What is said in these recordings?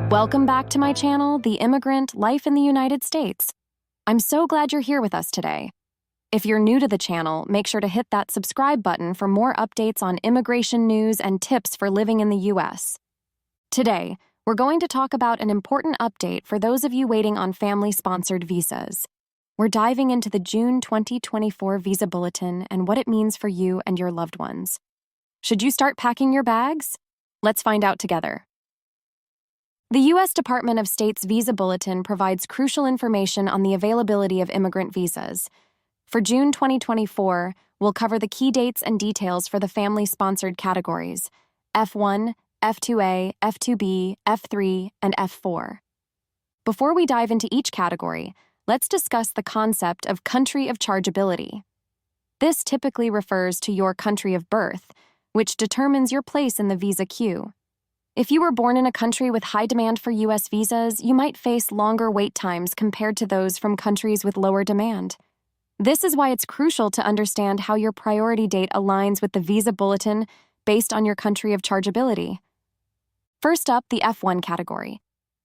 Welcome back to my channel, The Immigrant Life in the United States. I'm so glad you're here with us today. If you're new to the channel, make sure to hit that subscribe button for more updates on immigration news and tips for living in the U.S. Today, we're going to talk about an important update for those of you waiting on family-sponsored visas. We're diving into the June 2024 Visa Bulletin and what it means for you and your loved ones. Should you start packing your bags? Let's find out together. The U.S. Department of State's Visa Bulletin provides crucial information on the availability of immigrant visas. For June 2024, we'll cover the key dates and details for the family-sponsored categories: F1, F2A, F2B, F3, and F4. Before we dive into each category, let's discuss the concept of country of chargeability. This typically refers to your country of birth, which determines your place in the visa queue. If you were born in a country with high demand for U.S. visas, you might face longer wait times compared to those from countries with lower demand. This is why it's crucial to understand how your priority date aligns with the Visa Bulletin based on your country of chargeability. First up, the F1 category.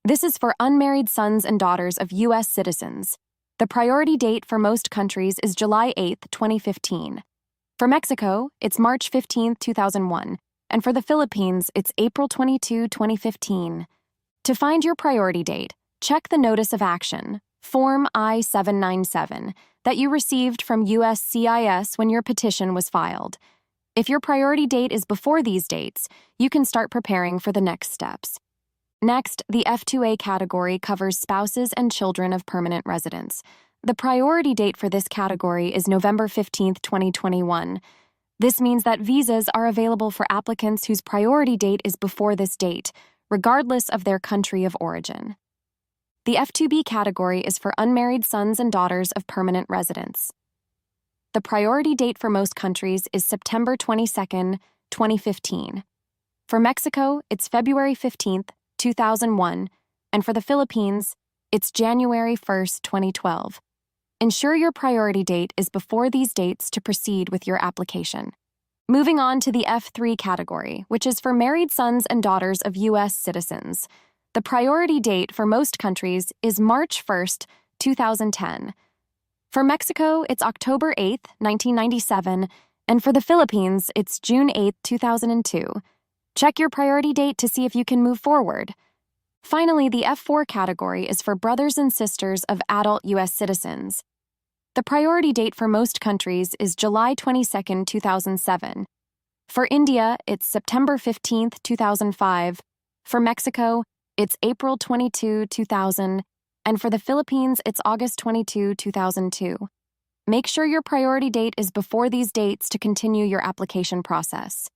This is for unmarried sons and daughters of U.S. citizens. The priority date for most countries is July 8, 2015. For Mexico, it's March 15, 2001. And for the Philippines, it's April 22, 2015. To find your priority date, check the Notice of Action, Form I-797, that you received from USCIS when your petition was filed. If your priority date is before these dates, you can start preparing for the next steps. Next, the F2A category covers spouses and children of permanent residents. The priority date for this category is November 15, 2021. This means that visas are available for applicants whose priority date is before this date, regardless of their country of origin. The F2B category is for unmarried sons and daughters of permanent residents. The priority date for most countries is September 22, 2015. For Mexico, it's February 15, 2001, and for the Philippines, it's January 1, 2012. Ensure your priority date is before these dates to proceed with your application. Moving on to the F3 category, which is for married sons and daughters of U.S. citizens. The priority date for most countries is March 1, 2010. For Mexico, it's October 8, 1997, and for the Philippines, it's June 8, 2002. Check your priority date to see if you can move forward. Finally, the F4 category is for brothers and sisters of adult U.S. citizens. The priority date for most countries is July 22, 2007. For India, it's September 15, 2005. For Mexico, it's April 22, 2000. And for the Philippines, it's August 22, 2002. Make sure your priority date is before these dates to continue your application process.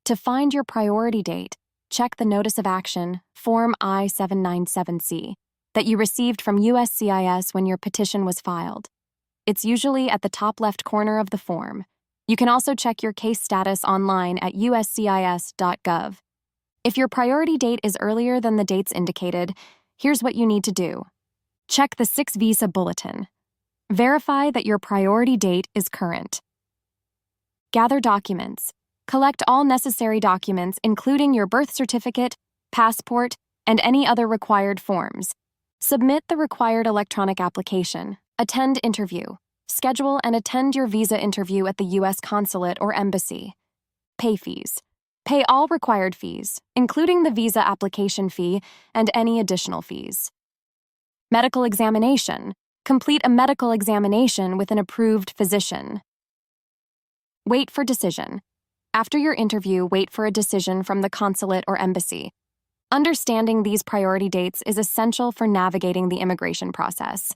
To find your priority date, check the Notice of Action, Form I-797C, that you received from USCIS when your petition was filed. It's usually at the top left corner of the form. You can also check your case status online at uscis.gov. If your priority date is earlier than the dates indicated, here's what you need to do. Check the 6 Visa Bulletin. Verify that your priority date is current. Gather documents. Collect all necessary documents, including your birth certificate, passport, and any other required forms. Submit the required electronic application. Attend interview. Schedule and attend your visa interview at the U.S. consulate or embassy. Pay fees. Pay all required fees, including the visa application fee and any additional fees. Medical examination. Complete a medical examination with an approved physician. Wait for decision. After your interview, wait for a decision from the consulate or embassy. Understanding these priority dates is essential for navigating the immigration process.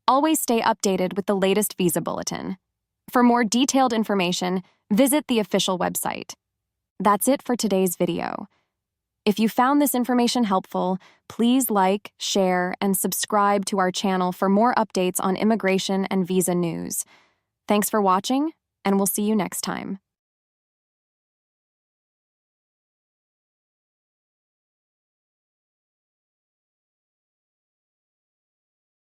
Always stay updated with the latest Visa Bulletin. For more detailed information, visit the official website. That's it for today's video. If you found this information helpful, please like, share, and subscribe to our channel for more updates on immigration and visa news. Thanks for watching, and we'll see you next time.